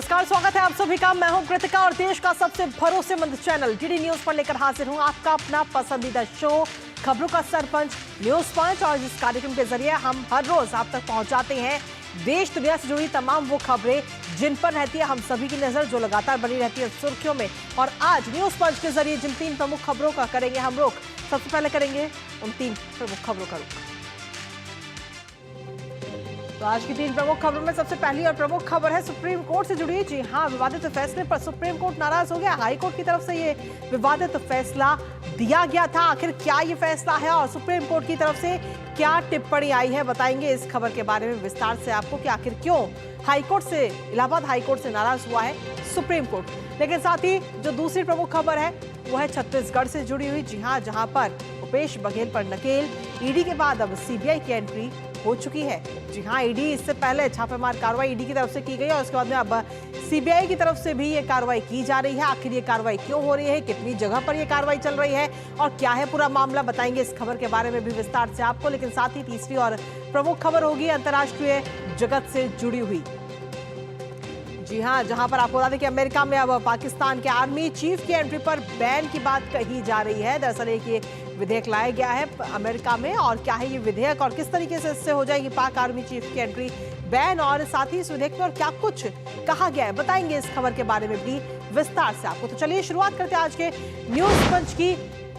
नमस्कार, स्वागत है आप सभी का। मैं हूं कृतिका और देश का सबसे भरोसेमंद चैनल डीडी न्यूज पर लेकर हाजिर हूं आपका अपना पसंदीदा शो खबरों का सरपंच न्यूज पंच। और इस कार्यक्रम के जरिए हम हर रोज आप तक पहुंचाते हैं देश दुनिया से जुड़ी तमाम वो खबरें जिन पर रहती है हम सभी की नजर, जो लगातार बनी रहती है सुर्खियों में। और आज न्यूज पंच के जरिए जिन 3 प्रमुख खबरों का करेंगे हम रुख, सबसे पहले करेंगे उन 3 प्रमुख खबरों का रुख। तो आज की 3 प्रमुख खबरों में सबसे पहली और प्रमुख खबर है सुप्रीम कोर्ट से जुड़ी। जी हां, विवादित फैसले पर सुप्रीम कोर्ट नाराज हो गया। हाई कोर्ट की तरफ से ये विवादित फैसला दिया गया था। आखिर क्या ये फैसला है और सुप्रीम कोर्ट की तरफ से क्या टिप्पणी आई है, बताएंगे इस खबर के बारे में विस्तार से आपको कि आखिर क्यों हाईकोर्ट से, इलाहाबाद हाईकोर्ट से नाराज हुआ है सुप्रीम कोर्ट। लेकिन साथ ही जो दूसरी प्रमुख खबर है वो है छत्तीसगढ़ से जुड़ी हुई। जी हां, जहां पर भूपेश बघेल पर नकेल, ईडी के बाद अब सीबीआई की एंट्री हो चुकी है। जी हां, ईडी इससे पहले छापेमार कार्रवाई ईडी की तरफ से की गई और उसके बाद में अब सीबीआई की तरफ से भी ये कार्रवाई की जा रही है। आखिर ये कार्रवाई क्यों हो रही है, कितनी जगह पर ये कार्रवाई चल रही है और क्या है पूरा मामला, बताएंगे इस खबर के बारे में भी विस्तार से आपको। लेकिन साथ ही तीसरी और प्रमुख खबर होगी अंतर्राष्ट्रीय जगत से जुड़ी हुई। जी हां, जहां पर आपको बता दें कि अमेरिका में अब पाकिस्तान के आर्मी चीफ की एंट्री पर बैन की बात कही जा रही है। दरअसल एक ये विधेयक लाया गया है अमेरिका में, और क्या है ये विधेयक और किस तरीके से इससे हो जाएगी पाक आर्मी चीफ की एंट्री बैन, और साथ ही इस विधेयक में और क्या कुछ कहा गया है, बताएंगे इस खबर के बारे में भी विस्तार से आपको। तो चलिए शुरुआत करते हैं आज के न्यूज पंच की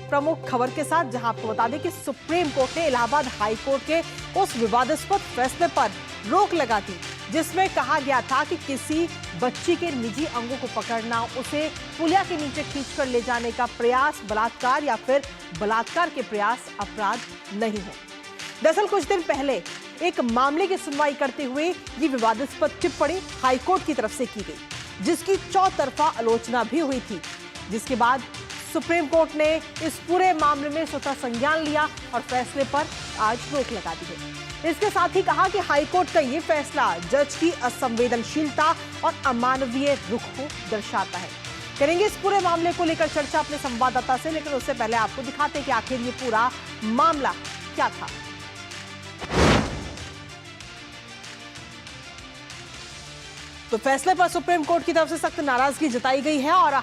प्रमुख खबर के साथ, जहां आपको बता दें कि सुप्रीम कोर्ट ने इलाहाबाद हाई कोर्ट के उस विवादास्पद फैसले पर रोक लगा दी जिसमें कहा गया था कि किसी बच्ची के निजी अंगों को पकड़ना, उसे पुलिया के नीचे खींचकर ले जाने का प्रयास बलात्कार या फिर बलात्कार के प्रयास अपराध नहीं है। दरअसल कुछ दिन पहले एक मामले की सुनवाई करते हुए ये विवादास्पद टिप्पणी हाईकोर्ट की तरफ से की गई, जिसकी चौतरफा आलोचना भी हुई थी, जिसके बाद सुप्रीम कोर्ट ने इस पूरे मामले में स्वतः संज्ञान लिया और फैसले पर आज रोक लगा दी गई। इसके साथ ही कहा कि हाईकोर्ट का ये फैसला जज की असंवेदनशीलता और अमानवीय रुख को दर्शाता है। करेंगे इस पूरे मामले को लेकर चर्चा अपने संवाददाता से, लेकिन उससे पहले आपको दिखाते हैं कि आखिर ये पूरा मामला क्या था। तो फैसले पर सुप्रीम कोर्ट की तरफ से सख्त नाराजगी जताई गई है और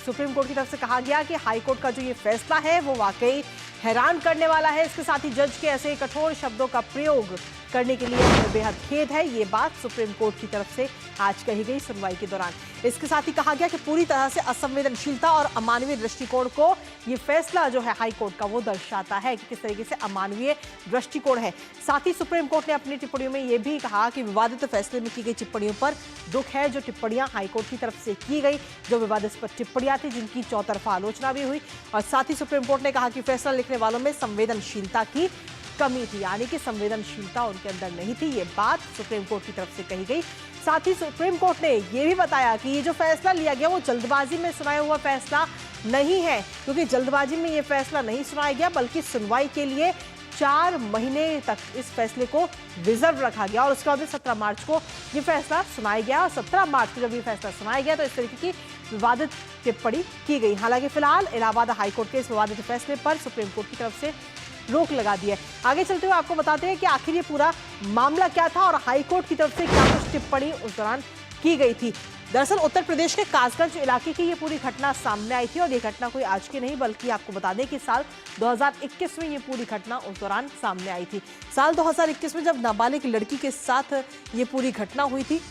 सुप्रीम कोर्ट की तरफ से कहा गया कि हाई कोर्ट का जो ये फैसला है वो वाकई हैरान करने वाला है। इसके साथ ही जज के ऐसे कठोर शब्दों का प्रयोग करने के लिए हमें बेहद खेद है, ये बात सुप्रीम कोर्ट की तरफ से आज कही गई सुनवाई के दौरान। इसके साथ ही कहा गया कि पूरी तरह से असंवेदनशीलता और अमानवीय दृष्टिकोण को ये फैसला जो है हाई कोर्ट का वो दर्शाता है कि किस तरीके से अमानवीय दृष्टिकोण है। साथ ही सुप्रीम कोर्ट ने अपनी टिप्पणियों में ये भी कहा कि विवादित फैसले में की गई टिप्पणियों पर दुख है। जो टिप्पणियां हाई कोर्ट की तरफ से की गई, जो विवादास्पद टिप्पणियां थी, जिनकी चौतरफा आलोचना भी हुई, और साथ ही सुप्रीम कोर्ट ने कहा कि फैसला लिखने वालों में संवेदनशीलता की कमी थी, यानी कि संवेदनशीलता उनके अंदर नहीं थी। ये बात सुप्रीम कोर्ट की तरफ से कही गई। साथ ही सुप्रीम कोर्ट ने यह भी बताया कि ये जो फैसला लिया गया वो जल्दबाजी में सुनाया हुआ फैसला नहीं है, क्योंकि जल्दबाजी में ये फैसला नहीं सुनाया गया, बल्कि सुनवाई के लिए 4 महीने तक इस फैसले को रिजर्व रखा गया और उसके बाद 17 मार्च को ये फैसला सुनाया गया। और 17 मार्च को जब ये फैसला सुनाया गया तो इस तरीके की विवादित टिप्पणी की गई। हालांकि फिलहाल इलाहाबाद हाईकोर्ट के इस विवादित फैसले पर सुप्रीम कोर्ट की तरफ से रोक लगा दी है। आगे चलते हुए आपको बताते हैं कि आखिर ये पूरा मामला क्या था और हाईकोर्ट की तरफ से क्या कुछ टिप्पणी उस दौरान की गई थी। दरअसल उत्तर प्रदेश के कासगंज इलाके की ये पूरी घटना सामने आई थी और ये घटना कोई आज की नहीं, बल्कि आपको बता दें कि साल 2021 में ये पूरी घटना उस दौरान सामने आई थी। साल 2021 में जब नाबालिग लड़की के साथ ये पूरी घटना हुई थी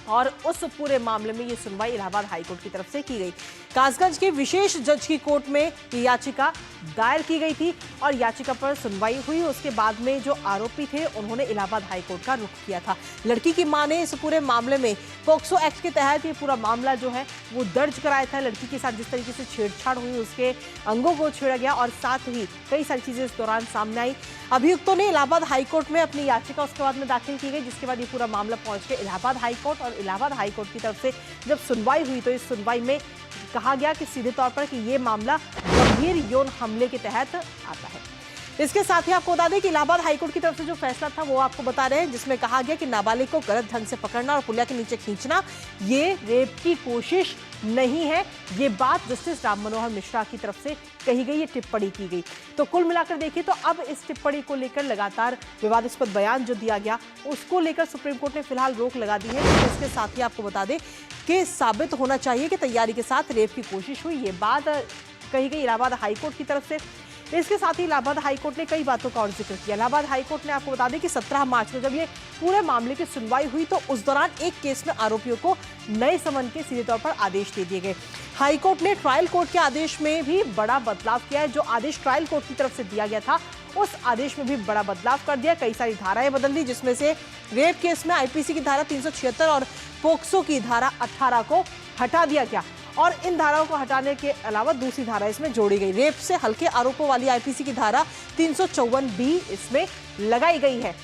और उस पूरे मामले में ये सुनवाई इलाहाबाद हाईकोर्ट की तरफ से की गई। कासगंज के विशेष जज की कोर्ट में ये याचिका दायर की गई थी और याचिका पर सुनवाई हुई। उसके बाद में जो आरोपी थे उन्होंने इलाहाबाद हाईकोर्ट का रुख किया था। लड़की की मां ने इस पूरे मामले में पोक्सो एक्ट के तहत ये पूरा मामला जो है वो दर्ज कराया था। लड़की के साथ जिस तरीके से छेड़छाड़ हुई, उसके अंगों को छेड़ा गया और साथ ही कई सारी चीजें इस दौरान सामने आई। अभियुक्तों ने इलाहाबाद हाईकोर्ट में अपनी याचिका उसके बाद में दाखिल की गई, जिसके बाद ये पूरा मामला पहुंच के इलाहाबाद हाईकोर्ट और इलाहाबाद हाईकोर्ट की तरफ से जब सुनवाई हुई तो इस सुनवाई में कहा गया कि सीधे तौर पर कि ये मामला गंभीर यौन हमले के तहत आता है। इसके साथ ही आपको बता दें कि इलाहाबाद हाईकोर्ट की तरफ से जो फैसला था वो आपको बता रहे हैं, जिसमें कहा गया कि नाबालिग को गलत ढंग से पकड़ना और पुलिया के नीचे खींचना ये रेप की कोशिश नहीं है। ये बात जस्टिस राम मनोहर मिश्रा की तरफ से कही गई, ये टिप्पणी की गई। तो कुल मिलाकर देखिए तो अब इस टिप्पणी को लेकर लगातार विवादास्पद बयान जो दिया गया उसको लेकर सुप्रीम कोर्ट ने फिलहाल रोक लगा दी है। तो इसके साथ ही आपको बता दें कि साबित होना चाहिए कि तैयारी के साथ रेप की कोशिश हुई, ये बात कही गई इलाहाबाद हाईकोर्ट की तरफ से। इसके साथ ही इलाहाबाद हाईकोर्ट ने कई बातों का और जिक्र किया। इलाहाबाद हाईकोर्ट ने आपको बता दें कि 17 मार्च को जब ये पूरे मामले की सुनवाई हुई तो उस दौरान एक केस में आरोपियों को नए समन के सीधे तौर पर आदेश दे दिए गए। हाईकोर्ट ने ट्रायल कोर्ट के आदेश में भी बड़ा बदलाव किया है। जो आदेश ट्रायल कोर्ट की तरफ से दिया गया था उस आदेश में भी बड़ा बदलाव कर दिया। कई सारी धाराएं बदल दी, जिसमें से रेप केस में आईपीसी की धारा 376 और पोक्सो की धारा 18 को हटा दिया गया और इन धाराओं को हटाने के अलावा दूसरी धारा इसमें जोड़ी गई। रेप से हल्के आरोपों वाली आईपीसी की धारा 354 बी इसमें लगाई गई है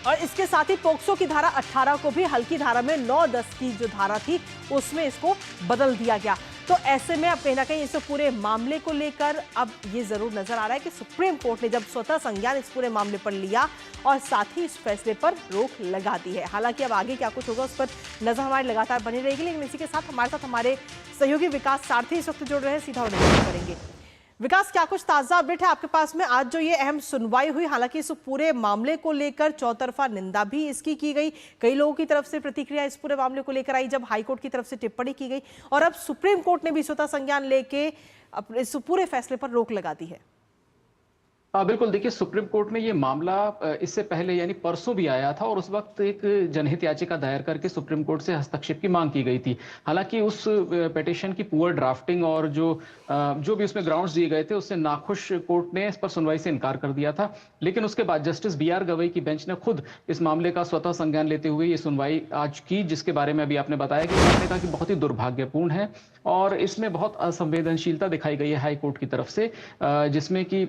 और इसके साथ ही पोक्सो की धारा 18 को भी हल्की धारा में 9-10 की जो धारा थी उसमें इसको बदल दिया गया। तो ऐसे में अब कहीं ना कहीं इस पूरे मामले को लेकर अब ये जरूर नजर आ रहा है कि सुप्रीम कोर्ट ने जब स्वतः संज्ञान इस पूरे मामले पर लिया और साथ ही इस फैसले पर रोक लगा दी है। हालांकि अब आगे क्या कुछ होगा उस पर नजर हमारी लगातार बनी रहेगी, लेकिन इसी के साथ हमारे सहयोगी विकास सारथी इस वक्त जुड़ रहे हैं, सीधा उन्हें करेंगे। विकास, क्या कुछ ताजा अपडेट है आपके पास में? आज जो ये अहम सुनवाई हुई, हालांकि इस पूरे मामले को लेकर चौतरफा निंदा भी इसकी की गई, कई लोगों की तरफ से प्रतिक्रिया इस पूरे मामले को लेकर आई जब हाईकोर्ट की तरफ से टिप्पणी की गई और अब सुप्रीम कोर्ट ने भी स्वतः संज्ञान लेके इस पूरे फैसले पर रोक लगा दी है। बिल्कुल, देखिए सुप्रीम कोर्ट में ये मामला इससे पहले यानी परसों भी आया था और उस वक्त एक जनहित याचिका दायर करके सुप्रीम कोर्ट से हस्तक्षेप की मांग की गई थी। हालांकि उस पिटीशन की पुअर ड्राफ्टिंग और जो भी उसमें ग्राउंड्स दिए गए थे उससे नाखुश कोर्ट ने इस पर सुनवाई से इनकार कर दिया था। लेकिन उसके बाद जस्टिस BR गवई की बेंच ने खुद इस मामले का स्वतः संज्ञान लेते हुए ये सुनवाई आज की, जिसके बारे में अभी आपने बताया कि उन्होंने कहा कि बहुत ही दुर्भाग्यपूर्ण है और इसमें बहुत असंवेदनशीलता दिखाई गई है हाई कोर्ट की तरफ से, जिसमें कि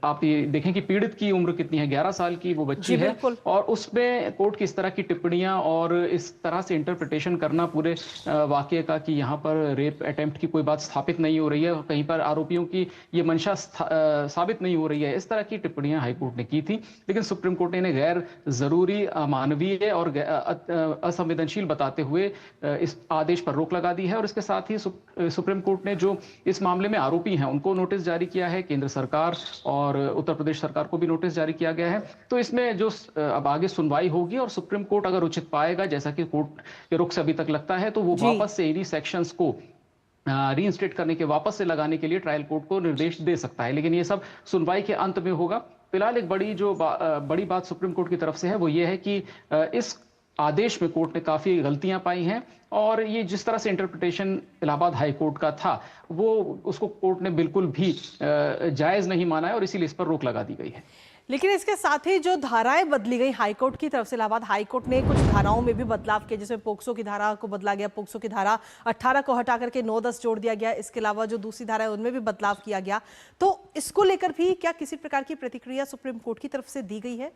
आप ये देखें कि पीड़ित की उम्र कितनी है, 11 साल की वो बच्ची है और उसमें कोर्ट की इस तरह की टिप्पणियां और इस तरह से इंटरप्रिटेशन करना पूरे वाकये का कि यहाँ पर रेप अटेम्प्ट की कोई बात स्थापित नहीं हो रही है और कहीं पर आरोपियों की ये मंशा साबित नहीं हो रही है, इस तरह की टिप्पणियां हाईकोर्ट ने की थी। लेकिन सुप्रीम कोर्ट ने इन्हें गैर जरूरी, अमानवीय और असंवेदनशील बताते हुए इस आदेश पर रोक लगा दी है और इसके साथ ही सुप्रीम कोर्ट ने जो इस मामले में आरोपी हैं उनको नोटिस जारी किया है, केंद्र सरकार और उत्तर प्रदेश सरकार को भी नोटिस जारी किया गया है। तो इसमें जो अब आगे सुनवाई होगी और सुप्रीम कोर्ट अगर उचित पाएगा, जैसा कि कोर्ट के रुख से अभी तक लगता है, तो वो वापस से इन्हीं सेक्शंस को रीइंस्टेट करने के, वापस से लगाने के लिए ट्रायल कोर्ट को निर्देश दे सकता है। लेकिन ये सब सुनवाई के अंत में होगा। फिलहाल एक बड़ी बात सुप्रीम कोर्ट की तरफ से है वो ये है कि इस आदेश में कोर्ट ने काफी गलतियां पाई हैं और ये जिस तरह से इंटरप्रिटेशन इलाहाबाद हाई कोर्ट का था वो उसको कोर्ट ने बिल्कुल भी जायज नहीं माना है और इसीलिए इस पर रोक लगा दी गई है। लेकिन इसके साथ ही जो धाराएं बदली गई हाईकोर्ट की तरफ से, इलाहाबाद हाईकोर्ट ने कुछ धाराओं में भी बदलाव किया, जिसमें पोक्सो की धारा को बदला गया, पोक्सो की धारा 18 को हटा करके 9-10 जोड़ दिया गया। इसके अलावा जो दूसरी धारा है उनमें भी बदलाव किया गया। तो इसको लेकर भी क्या किसी प्रकार की प्रतिक्रिया सुप्रीम कोर्ट की तरफ से दी गई है?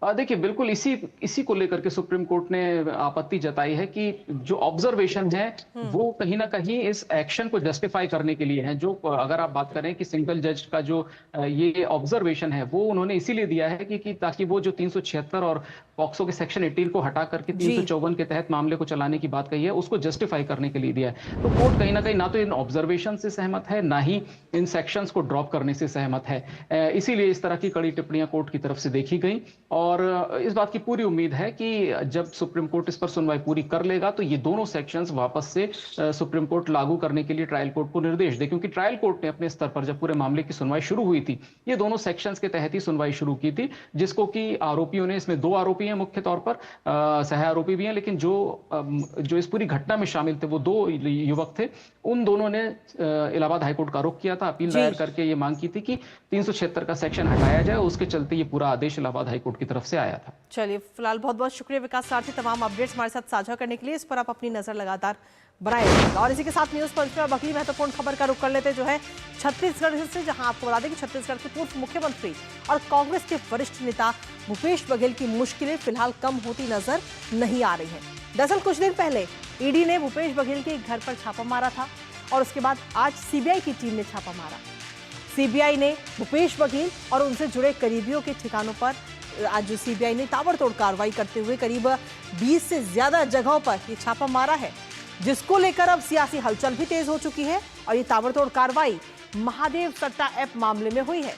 देखिए, बिल्कुल इसी को लेकर के सुप्रीम कोर्ट ने आपत्ति जताई है कि जो ऑब्जर्वेशन है वो कहीं ना कहीं इस एक्शन को जस्टिफाई करने के लिए है। जो अगर आप बात करें कि सिंगल जज का जो ये ऑब्जर्वेशन है वो उन्होंने इसीलिए दिया है कि ताकि वो जो 376 और पॉक्सो के सेक्शन 18 को हटा करके 354 के तहत मामले को चलाने की बात कही है उसको जस्टिफाई करने के लिए दिया है। तो कोर्ट कहीं ना कहीं ना तो इन ऑब्जर्वेशन से सहमत है, ना ही इन सेक्शंस को ड्रॉप करने से सहमत है। इसीलिए इस तरह की कड़ी टिप्पणियां कोर्ट की तरफ से देखी गई और इस बात की पूरी उम्मीद है कि जब सुप्रीम कोर्ट इस पर सुनवाई पूरी कर लेगा तो ये दोनों सेक्शंस वापस से सुप्रीम कोर्ट लागू करने के लिए ट्रायल कोर्ट को निर्देश दे, क्योंकि ट्रायल कोर्ट ने अपने स्तर पर जब पूरे मामले की सुनवाई शुरू हुई थी ये दोनों सेक्शंस के तहत ही सुनवाई शुरू की थी, जिसको कि आरोपियों ने, इसमें 2 आरोपी हैं मुख्य तौर पर, सह आरोपी भी हैं, लेकिन जो इस पूरी घटना में शामिल थे वो 2 युवक थे। उन दोनों ने इलाहाबाद हाईकोर्ट का रुख किया था, अपील दायर करके ये मांग की थी कि 376 का सेक्शन हटाया जाए। उसके चलते ये पूरा आदेश इलाहाबाद हाईकोर्ट की तरफ से आया था। चलिए, फिलहाल बहुत बहुत शुक्रिया विकास सारथी, तमाम अपडेट्स हमारे साथ साझा करने के लिए। इस पर आप अपनी नजर लगातार बनाए रखिएगा। और इसी के साथ न्यूज पंच में अब अगली महत्वपूर्ण खबर का रुख कर लेते जो है छत्तीसगढ़ से, जहां आपको बता दें कि छत्तीसगढ़ के पूर्व मुख्यमंत्री और कांग्रेस के वरिष्ठ नेता भूपेश बघेल की मुश्किलें फिलहाल कम होती नजर नहीं आ रही हैं। दरअसल कुछ दिन पहले ईडी ने भूपेश बघेल के घर पर छापा मारा था और उसके बाद आज सीबीआई की टीम ने छापा मारा। सीबीआई ने भूपेश बघेल और उनसे जुड़े करीबियों के ठिकानों पर आज सीबीआई ने ताबड़तोड़ कार्रवाई करते हुए करीब 20 से ज्यादा जगहों पर ये छापा मारा है, जिसको लेकर अब सियासी हलचल भी तेज हो चुकी है। और ये ताबड़तोड़ कार्रवाई महादेव सट्टा ऐप मामले में हुई है।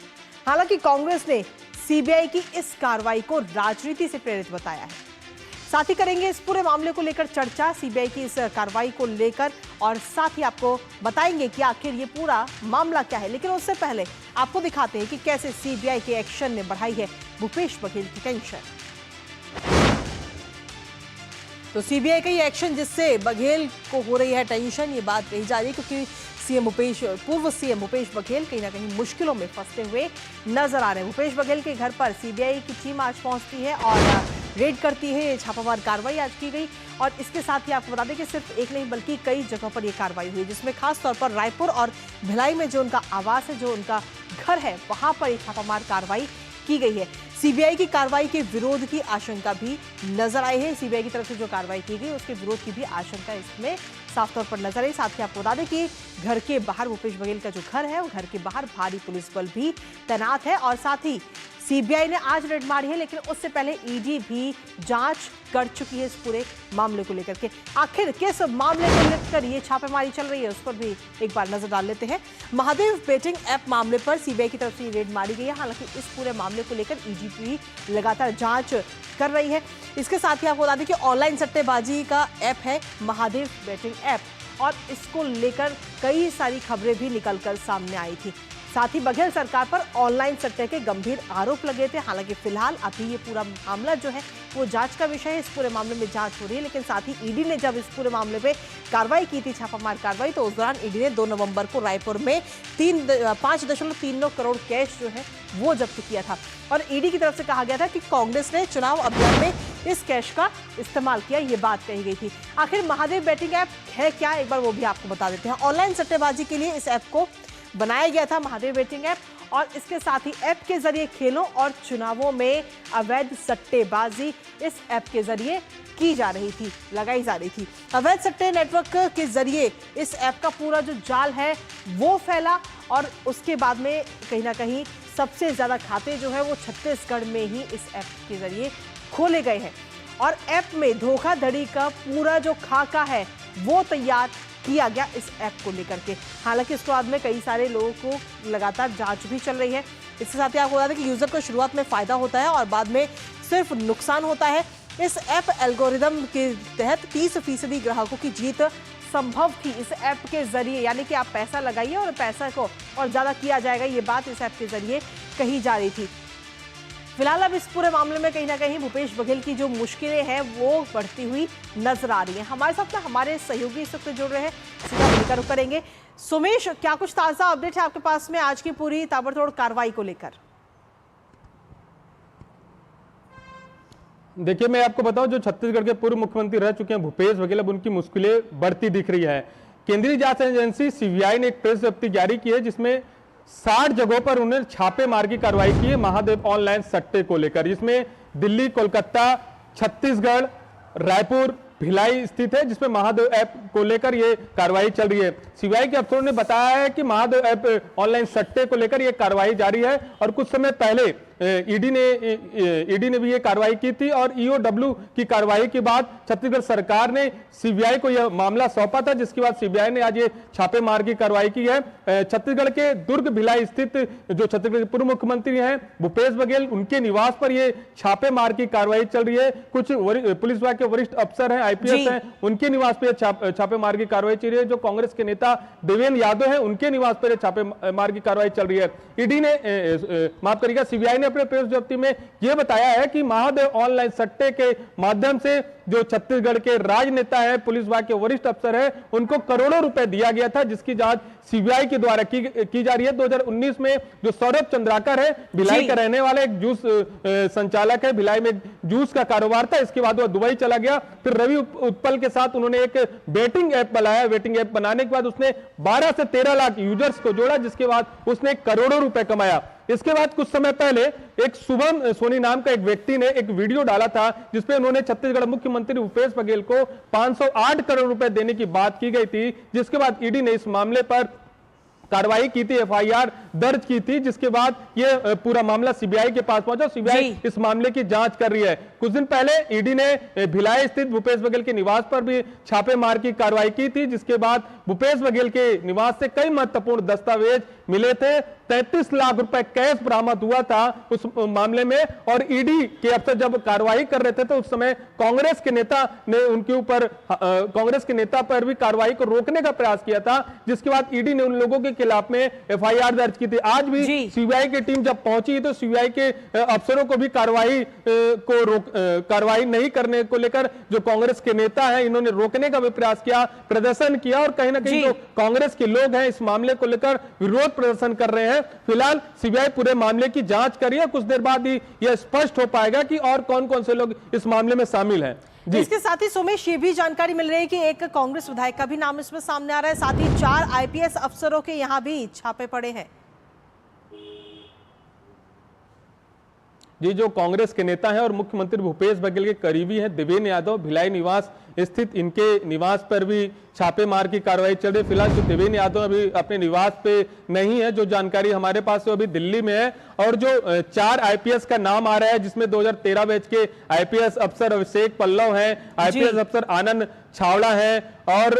हालांकि कांग्रेस ने सीबीआई की इस कार्रवाई को राजनीति से प्रेरित बताया है। साथ ही करेंगे इस पूरे मामले को लेकर चर्चा, सीबीआई की इस कार्रवाई को लेकर, और साथ ही आपको बताएंगे कि आखिर ये पूरा मामला क्या है। लेकिन उससे पहले आपको दिखाते हैं कि कैसे सीबीआई के एक्शन ने बढ़ाई है भूपेश बघेल की टेंशन। तो सीबीआई का ये एक्शन जिससे बघेल को हो रही है टेंशन, ये बात कही जा रही है क्योंकि पूर्व सीएम भूपेश बघेल कहीं ना कहीं मुश्किलों में फंसते हुए नजर आ रहे हैं। भूपेश बघेल के घर पर सीबीआई की टीम आज पहुंचती है और रेड करती है। ये छापामार कार्रवाई आज की गई और इसके साथ ही आपको बता दें कि सिर्फ एक नहीं बल्कि कई जगहों पर यह कार्रवाई हुई, जिसमें खास तौर पर रायपुर और भिलाई में जो उनका आवास है, जो उनका घर है, वहां पर एक छापामार कार्रवाई की गई है। सीबीआई की कार्रवाई के विरोध की आशंका भी नजर आई है। सीबीआई की तरफ से जो कार्रवाई की गई उसके विरोध की भी आशंका इसमें साफ तौर पर नजर आई। साथ ही आपको बता दें कि घर के बाहर भूपेश बघेल का जो घर है, वो घर के बाहर भारी पुलिस बल भी तैनात है और साथ ही सीबीआई ने आज रेड मारी है, लेकिन उससे पहले ईडी भी जांच कर चुकी है इस पूरे मामले को लेकर के। आखिर किस मामले को लेकर ये छापेमारी चल रही है उस पर भी एक बार नजर डाल लेते हैं। महादेव बेटिंग ऐप मामले पर सीबीआई की तरफ से रेड मारी गई है। हालांकि इस पूरे मामले को लेकर ईडी भी लगातार जांच कर रही है। इसके साथ ही आपको बता दें कि ऑनलाइन सट्टेबाजी का ऐप है महादेव बेटिंग ऐप, और इसको लेकर कई सारी खबरें भी निकलकर सामने आई थी। साथ ही बघेल सरकार पर ऑनलाइन सट्टे के गंभीर आरोप लगे थे। हालांकि फिलहाल अभी ये पूरा मामला जो है वो जांच का विषय है। इस पूरे मामले में जांच हो रही है, लेकिन साथ ही ईडी ने जब इस पूरे मामले पे कार्रवाई की थी, छापामार कार्रवाई, तो उस दौरान ईडी ने 2 नवंबर को रायपुर में 5.39 करोड़ कैश जो है वो जब्त किया था। और ईडी की तरफ से कहा गया था कि कांग्रेस ने चुनाव अभियान में इस कैश का इस्तेमाल किया, ये बात कही गई थी। आखिर महादेव बेटिंग ऐप है क्या, एक बार वो भी आपको बता देते हैं। ऑनलाइन सट्टेबाजी के लिए इस ऐप को बनाया गया था महादेव बेटिंग ऐप, और इसके साथ ही ऐप के जरिए खेलों और चुनावों में अवैध सट्टेबाजी इस ऐप के जरिए की जा रही थी, लगाई जा रही थी। अवैध सट्टे नेटवर्क के जरिए इस ऐप का पूरा जो जाल है वो फैला, और उसके बाद में कहीं ना कहीं सबसे ज्यादा खाते जो है वो छत्तीसगढ़ में ही इस ऐप के जरिए खोले गए हैं। और ऐप में धोखाधड़ी का पूरा जो खाका है वो तैयार किया गया इस ऐप को लेकर के। हालांकि इसके बाद में कई सारे लोगों को लगातार जांच भी चल रही है। इसके साथ ही आपको बता दें कि यूजर को शुरुआत में फायदा होता है और बाद में सिर्फ नुकसान होता है। इस ऐप एल्गोरिदम के तहत 30% ग्राहकों की जीत संभव थी इस ऐप के जरिए, यानी कि आप पैसा लगाइए और पैसा को और ज्यादा किया जाएगा, ये बात इस ऐप के जरिए कही जा रही थी। फिलहाल अब इस पूरे मामले में कहीं ना कहीं भूपेश बघेल की जो मुश्किलें हैं वो बढ़ती हुई नजर आ रही हैं। हमारे साथ ना हमारे सहयोगी इस वक्त जुड़ रहे हैं, सीधा लेकर करेंगे। सुमेश, क्या कुछ ताजा अपडेट है आपके पास में आज की पूरी ताबड़तोड़ कार्रवाई को लेकर? देखिए, मैं आपको बताऊं, जो छत्तीसगढ़ के पूर्व मुख्यमंत्री रह चुके हैं भूपेश बघेल, अब उनकी मुश्किलें बढ़ती दिख रही है। केंद्रीय जांच एजेंसी सीबीआई ने एक प्रेस विज्ञप्ति जारी की है जिसमें 60 जगहों पर उन्होंने छापेमार की कार्रवाई की है महादेव ऑनलाइन सट्टे को लेकर, जिसमें दिल्ली, कोलकाता, छत्तीसगढ़, रायपुर, भिलाई स्थित है, जिसमें महादेव ऐप को लेकर ये कार्रवाई चल रही है। सीबीआई के अफसरों ने बताया है कि महादेव ऐप ऑनलाइन सट्टे को लेकर ये कार्रवाई जारी है, और कुछ समय पहले ईडी ने भी ये कार्रवाई की थी, और ईओडब्ल्यू की कार्रवाई के बाद छत्तीसगढ़ सरकार ने सीबीआई को यह मामला सौंपा था, जिसके बाद सीबीआई ने आज ये छापेमार की कार्रवाई की है। छत्तीसगढ़ के दुर्ग, भिलाई स्थित जो छत्तीसगढ़ के पूर्व मुख्यमंत्री हैं भूपेश बघेल, उनके निवास पर ये छापेमार की कार्रवाई चल रही है। कुछ पुलिस विभाग के वरिष्ठ अफसर हैं, आईपीएस हैं, उनके निवास पर छापेमार की कार्रवाई चल रही है। जो कांग्रेस के नेता देवेंद्र यादव हैं, उनके निवास पर छापेमार की कार्रवाई चल रही है। ईडी ने माफ करिएगा, सीबीआई ने अपने प्रेस विज्ञप्ति में यह बताया है कि महादेव ऑनलाइन सट्टे के माध्यम से जो छत्तीसगढ़ के राजनेता है, पुलिस विभाग के वरिष्ठ अफसर है, उनको करोड़ों रुपए दिया गया था, जिसकी जांच सीबीआई के द्वारा की जा रही है। 2019 में जो सौरभ चंद्राकर है, भिलाई का रहने वाला, एक जूस संचालक है, भिलाई में जूस का कारोबार था, इसके बाद वह दुबई चला गया। फिर रवि उत्पल के साथ उन्होंने एक बेटिंग ऐप बनाया। बेटिंग ऐप बनाने के बाद उसने 12 से 13 लाख यूजर्स को जोड़ा, जिसके बाद उसने करोड़ों रुपए कमाया। इसके बाद कुछ समय पहले एक शुभम सोनी नाम का एक व्यक्ति ने एक वीडियो डाला था, जिसपे उन्होंने छत्तीसगढ़ मुख्यमंत्री भूपेश बघेल को 508 करोड़ रुपए देने की बात की गई थी, जिसके बाद ईडी ने इस मामले पर कार्रवाई की थी, एफआईआर दर्ज की थी, जिसके बाद ये पूरा मामला सीबीआई के पास पहुंचा। सीबीआई इस मामले की जांच कर रही है। कुछ दिन पहले ईडी ने भिलाई स्थित भूपेश बघेल के निवास पर भी छापेमार की कार्रवाई की थी, जिसके बाद भूपेश बघेल के निवास से कई महत्वपूर्ण दस्तावेज मिले थे। 33 लाख रुपए कैश बरामद हुआ था उस मामले में। और ईडी के अफसर जब कार्रवाई कर रहे थे तो उस समय कांग्रेस के नेता ने उनके ऊपर कांग्रेस के नेता पर भी कार्रवाई को रोकने का प्रयास किया था, जिसके बाद ईडी ने उन लोगों के खिलाफ में एफआईआर दर्ज की थी। आज भी सीबीआई की टीम जब पहुंची तो सीबीआई के अफसरों को भी कार्रवाई नहीं करने को लेकर जो कांग्रेस के नेता हैं, इन्होंने रोकने का भी प्रयास किया, प्रदर्शन किया। और कहीं ना कहीं जो कांग्रेस के लोग हैं इस मामले को लेकर विरोध प्रदर्शन कर रहे हैं। फिलहाल सीबीआई पूरे मामले की जांच कर रही है। कुछ देर बाद ही यह स्पष्ट हो पाएगा कि और कौन कौन से लोग इस मामले में शामिल हैं। इसके साथ ही सोमेश, ये भी जानकारी मिल रही है कि एक कांग्रेस विधायक का भी नाम इसमें सामने आ रहा है। साथ ही 4 आईपीएस अफसरों के यहां भी छापे पड़े हैं। जी, जो कांग्रेस के नेता हैं और मुख्यमंत्री भूपेश बघेल के करीबी हैं देवेंद्र यादव, भिलाई निवास स्थित इनके निवास पर भी छापेमार की कार्रवाई चल रही है। फिलहाल जो देवेंद्र यादव अभी अपने निवास पे नहीं है, जो जानकारी हमारे पास है अभी दिल्ली में है। और जो 4 आईपीएस का नाम आ रहा है, जिसमें 2013 बैच के आईपीएस अफसर अभिषेक पल्लव हैं, आईपीएस अफसर आनंद छावड़ा है और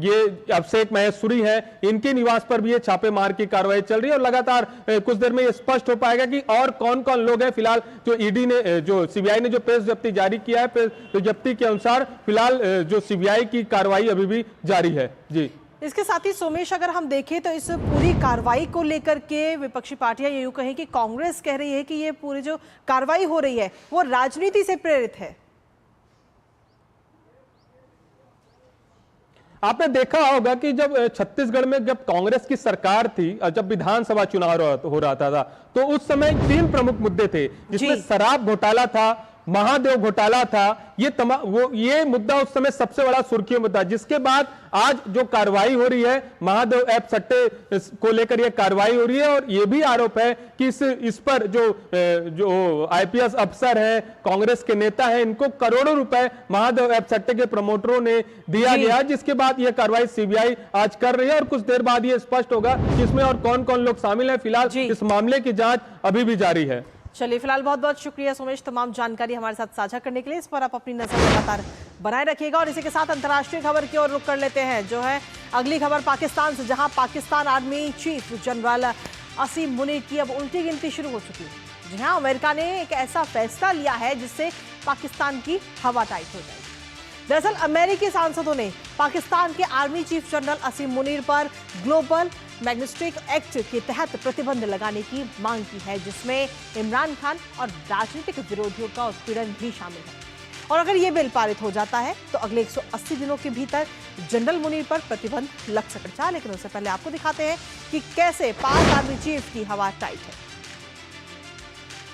ये अभिषेक महेश्वरी है, इनके निवास पर भी ये छापेमार की कार्रवाई चल रही है। और लगातार कुछ देर में ये स्पष्ट हो पाएगा कि और कौन कौन लोग हैं। फिलहाल जो ईडी ने, जो सीबीआई ने जो पेश जब्ती जारी किया है, पेश जब्ती के अनुसार फिलहाल जो सीबीआई की कार्रवाई अभी भी जारी है। जी, इसके साथ ही सोमेश, अगर हम देखें तो इस पूरी कार्रवाई को लेकर के विपक्षी पार्टियां ये यूं कहें कि कांग्रेस कह रही है कि ये पूरी जो कार्रवाई हो रही है वो राजनीति से प्रेरित है। आपने देखा होगा कि जब छत्तीसगढ़ में जब कांग्रेस की सरकार थी, जब विधानसभा चुनाव हो रहा था तो उस समय 3 प्रमुख मुद्दे थे, जिसमें शराब घोटाला था, महादेव घोटाला था। ये मुद्दा उस समय सबसे बड़ा सुर्खियों में था। जिसके बाद आज जो कार्रवाई हो रही है, महादेव ऐप सट्टे को लेकर यह कार्रवाई हो रही है। और यह भी आरोप है कि इस पर जो आईपीएस अफसर हैं, कांग्रेस के नेता हैं, इनको करोड़ों रुपए महादेव ऐप सट्टे के प्रमोटरों ने दिया गया। जिसके बाद यह कार्रवाई सीबीआई आज कर रही है और कुछ देर बाद यह स्पष्ट होगा कि इसमें और कौन कौन लोग शामिल हैं। फिलहाल इस मामले की जांच अभी भी जारी है। चलिए, फिलहाल बहुत बहुत शुक्रिया सोमेश, तमाम जानकारी हमारे साथ साझा करने के लिए। इस पर आप अपनी नजर लगातार बनाए रखिएगा। और इसी के साथ अंतर्राष्ट्रीय खबर की ओर रुख कर लेते हैं, जो है अगली खबर पाकिस्तान से, जहां पाकिस्तान आर्मी चीफ जनरल असीम मुनीर की अब उल्टी गिनती शुरू हो चुकी है। जी हां, अमेरिका ने एक ऐसा फैसला लिया है जिससे पाकिस्तान की हवा टाइट हो जाएगी। दरअसल अमेरिकी सांसदों ने पाकिस्तान के आर्मी चीफ जनरल असीम मुनीर पर ग्लोबल मैग्निस्टिक एक्ट के तहत प्रतिबंध लगाने की मांग की है, जिसमें इमरान खान और राजनीतिक विरोधियों का उत्पीड़न भी शामिल है। और अगर ये बिल पारित हो जाता है तो अगले 180 दिनों के भीतर जनरल मुनीर पर प्रतिबंध लग सकता है। लेकिन उससे पहले आपको दिखाते हैं कि कैसे पाक आर्मी चीफ की हवा टाइट है।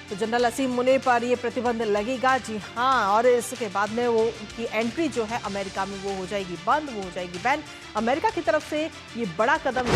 तो जनरल असीम मुनीर पर ये प्रतिबंध लगेगा, जी हाँ। और इसके बाद में वो की एंट्री जो है अमेरिका में वो हो जाएगी बंद, वो हो जाएगी बैन। अमेरिका की तरफ से ये बड़ा कदम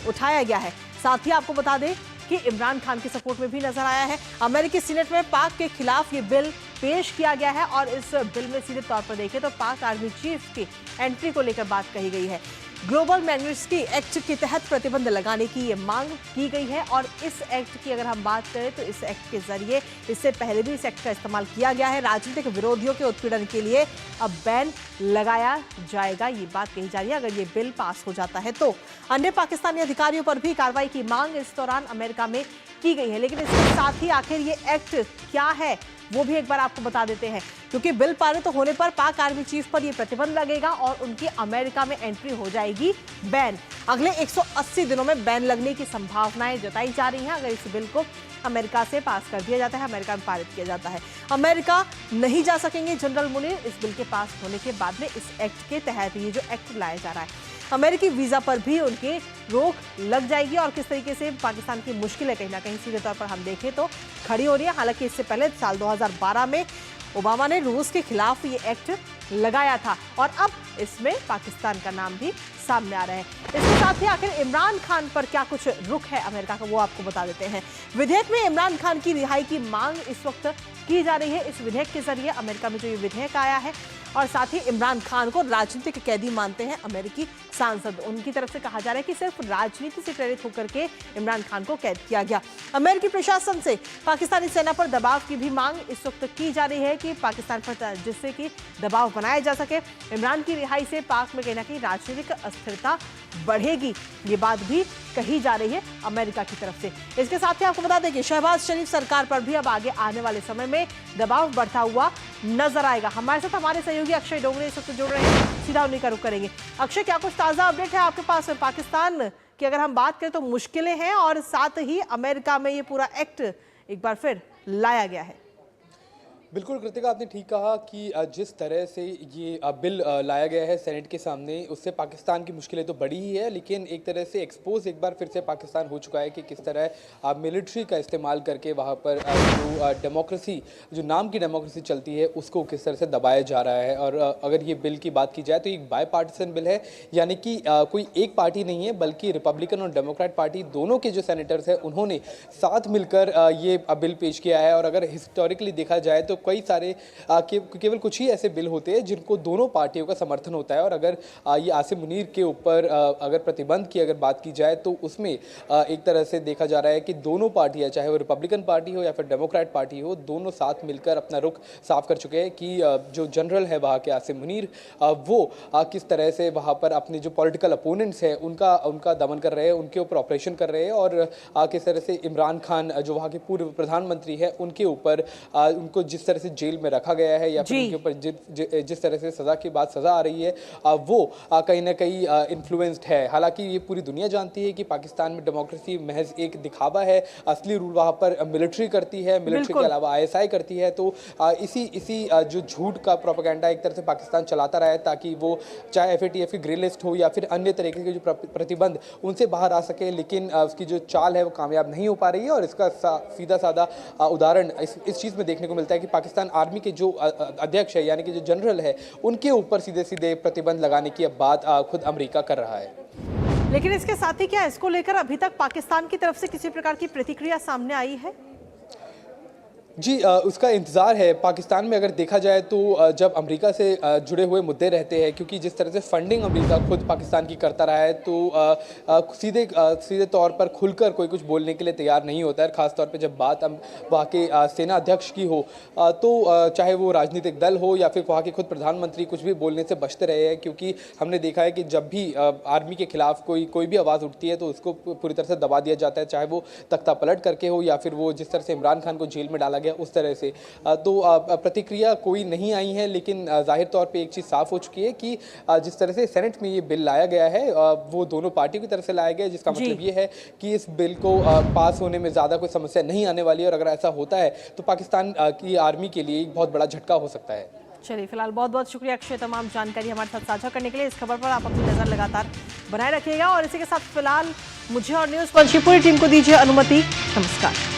उठाया गया है। साथ ही आपको बता दें कि इमरान खान के सपोर्ट में भी नजर आया है। अमेरिकी सीनेट में पाक के खिलाफ ये बिल पेश किया गया है और इस बिल में सीधे तौर पर देखें तो पाक आर्मी चीफ की एंट्री को लेकर बात कही गई है। ग्लोबल मैग्निस्टिक एक्ट के तहत प्रतिबंध लगाने की ये मांग की गई है। और इस एक्ट की अगर हम बात करें तो इस एक्ट के जरिए, इससे पहले भी इस एक्ट का इस्तेमाल किया गया है, राजनीतिक विरोधियों के उत्पीड़न के लिए अब बैन लगाया जाएगा, ये बात कही जा रही है अगर ये बिल पास हो जाता है तो। अन्य पाकिस्तानी अधिकारियों पर भी कार्रवाई की मांग इस दौरान अमेरिका में की गई है। लेकिन इसके साथ ही आखिर ये एक्ट क्या है वो भी एक बार आपको बता देते हैं, क्योंकि बिल पारित होने पर पाक आर्मी चीफ पर यह प्रतिबंध लगेगा और उनकी अमेरिका में एंट्री हो जाएगी बैन। अगले 180 दिनों में बैन लगने की संभावनाएं जताई जा रही हैं अगर इस बिल को अमेरिका से पास कर दिया जाता है, अमेरिका में पारित किया जाता है। अमेरिका नहीं जा सकेंगे जनरल मुनीर इस बिल के पास होने के बाद में। इस एक्ट के तहत ये जो एक्ट लाया जा रहा है, अमेरिकी वीजा पर भी उनके रोक लग जाएगी। और किस तरीके से पाकिस्तान की मुश्किलें कहीं ना कहीं सीधे तौर पर हम देखें तो खड़ी हो रही है। हालांकि इससे पहले साल 2012 में ओबामा ने रूस के खिलाफ ये एक्ट लगाया था और अब इसमें पाकिस्तान का नाम भी सामने आ रहे हैं। इसके साथ ही आखिर इमरान खान पर क्या कुछ रुख है अमेरिका का, वो आपको बता देते हैं। विधेयक में इमरान खान की रिहाई की मांग इस वक्त की जा रही है। इस विधेयक के जरिए अमेरिका में जो ये विधेयक आया है, और साथ ही इमरान खान को राजनीतिक कैदी मानते हैं अमेरिकी सांसद। उनकी तरफ से कहा जा रहा है कि सिर्फ राजनीति से प्रेरित होकर के इमरान खान को कैद किया गया। अमेरिकी प्रशासन से पाकिस्तानी सेना पर दबाव की भी मांग इस वक्त की जा रही है कि पाकिस्तान पर जिससे कि दबाव बनाया जा सके। इमरान की रिहाई से पाक में कहीं ना कहीं राजनीतिक अस्थिरता बढ़ेगी, ये बात भी कही जा रही है अमेरिका की तरफ से। इसके साथ ही आपको बता दें कि शहबाज शरीफ सरकार पर भी अब आगे आने वाले समय में दबाव बढ़ता हुआ नजर आएगा। हमारे साथ हमारे सहयोगी अक्षय डोंगरे इस वक्त जुड़ रहे हैं, सीधा उन्हीं का रुख करेंगे। अक्षय, क्या कुछ ताजा अपडेट है आपके पास? पाकिस्तान की अगर हम बात करें तो मुश्किलें हैं, और साथ ही अमेरिका में ये पूरा एक्ट एक बार फिर लाया गया है। बिल्कुल कृतिका, आपने ठीक कहा कि जिस तरह से ये बिल लाया गया है सेनेट के सामने, उससे पाकिस्तान की मुश्किलें तो बड़ी ही है, लेकिन एक तरह से एक्सपोज एक बार फिर से पाकिस्तान हो चुका है कि किस तरह मिलिट्री का इस्तेमाल करके वहाँ पर जो डेमोक्रेसी, जो नाम की डेमोक्रेसी चलती है, उसको किस तरह से दबाया जा रहा है। और अगर ये बिल की बात की जाए तो एक बाई पार्टीसन बिल है, यानी कि कोई एक पार्टी नहीं है, बल्कि रिपब्लिकन और डेमोक्रेट पार्टी दोनों के जो सेनेटर्स हैं उन्होंने साथ मिलकर ये बिल पेश किया है। और अगर हिस्टोरिकली देखा जाए तो कई सारे केवल कुछ ही ऐसे बिल होते हैं जिनको दोनों पार्टियों का समर्थन होता है। और अगर ये आसिम मुनीर के ऊपर अगर प्रतिबंध की अगर बात की जाए तो उसमें एक तरह से देखा जा रहा है कि दोनों पार्टियां, चाहे वो रिपब्लिकन पार्टी हो या फिर डेमोक्रेट पार्टी हो, दोनों साथ मिलकर अपना रुख साफ कर चुके हैं कि जो जनरल है वहाँ के आसिम मुनीर, वो किस तरह से वहाँ पर अपने जो पॉलिटिकल अपोनेंट्स हैं उनका दमन कर रहे हैं, उनके ऊपर ऑपरेशन कर रहे हैं। और किस तरह से इमरान खान जो वहाँ के पूर्व प्रधानमंत्री हैं उनके ऊपर उनको जिस तरह से जेल में रखा गया है या फिर उनके ऊपर जिस तरह से सजा के बाद सजा आ रही है, वो कहीं ना कहीं इन्फ्लुएंस्ड है। हालांकि ये पूरी दुनिया जानती है कि पाकिस्तान में डेमोक्रेसी महज एक दिखावा है, असली रूल वहाँ पर मिलिट्री करती है, मिलिट्री के अलावा ISI करती है। तो इसी जो झूठ का प्रोपेगेंडा एक तरह से पाकिस्तान चलाता रहा है ताकि वो चाहे FATF की ग्रे लिस्ट हो या फिर अन्य तरीके के जो प्रतिबंध उनसे बाहर आ सके, लेकिन उसकी जो चाल है वो कामयाब नहीं हो पा रही है। और इसका सीधा साधा उदाहरण इस चीज़ में देखने को मिलता है कि पाकिस्तान आर्मी के जो अध्यक्ष है, यानी कि जो जनरल है, उनके ऊपर सीधे सीधे प्रतिबंध लगाने की अब बात खुद अमेरिका कर रहा है। लेकिन इसके साथ ही क्या इसको लेकर अभी तक पाकिस्तान की तरफ से किसी प्रकार की प्रतिक्रिया सामने आई है? जी, उसका इंतज़ार है। पाकिस्तान में अगर देखा जाए तो जब अमेरिका से जुड़े हुए मुद्दे रहते हैं, क्योंकि जिस तरह से फंडिंग अमेरिका खुद पाकिस्तान की करता रहा है, तो सीधे तौर पर खुलकर कोई कुछ बोलने के लिए तैयार नहीं होता है। ख़ासतौर पे जब बात वहाँ के सेना अध्यक्ष की हो, तो चाहे वो राजनीतिक दल हो या फिर वहाँ के खुद प्रधानमंत्री, कुछ भी बोलने से बचते रहे हैं। क्योंकि हमने देखा है कि जब भी आर्मी के खिलाफ कोई भी आवाज़ उठती है तो उसको पूरी तरह से दबा दिया जाता है, चाहे वो तख्ता पलट करके हो या फिर वो जिस तरह से इमरान खान को जेल में डाला गया उस तरह से। तो प्रतिक्रिया कोई नहीं आई है, लेकिन जाहिर तौर पे एक चीज़ साफ हो चुकी है कि जिस तरह से सेनेट में ये बिल लाया गया है वो दोनों पार्टियों की तरफ से लाया गया है, जिसका मतलब ये है कि इस बिल को पास होने में ज़्यादा कोई समस्या नहीं आने वाली है। और अगर ऐसा होता है तो पाकिस्तान की आर्मी के लिए एक बहुत बड़ा झटका हो सकता है। चलिए, फिलहाल बहुत बहुत शुक्रिया अक्षय, तमाम जानकारी हमारे साथ साझा करने के लिए। इस खबर पर आप अपनी नज़र लगातार बनाए रखिएगा। और इसी के साथ फिलहाल मुझे और न्यूज़ पंच की पूरी टीम को दीजिए अनुमति। नमस्कार।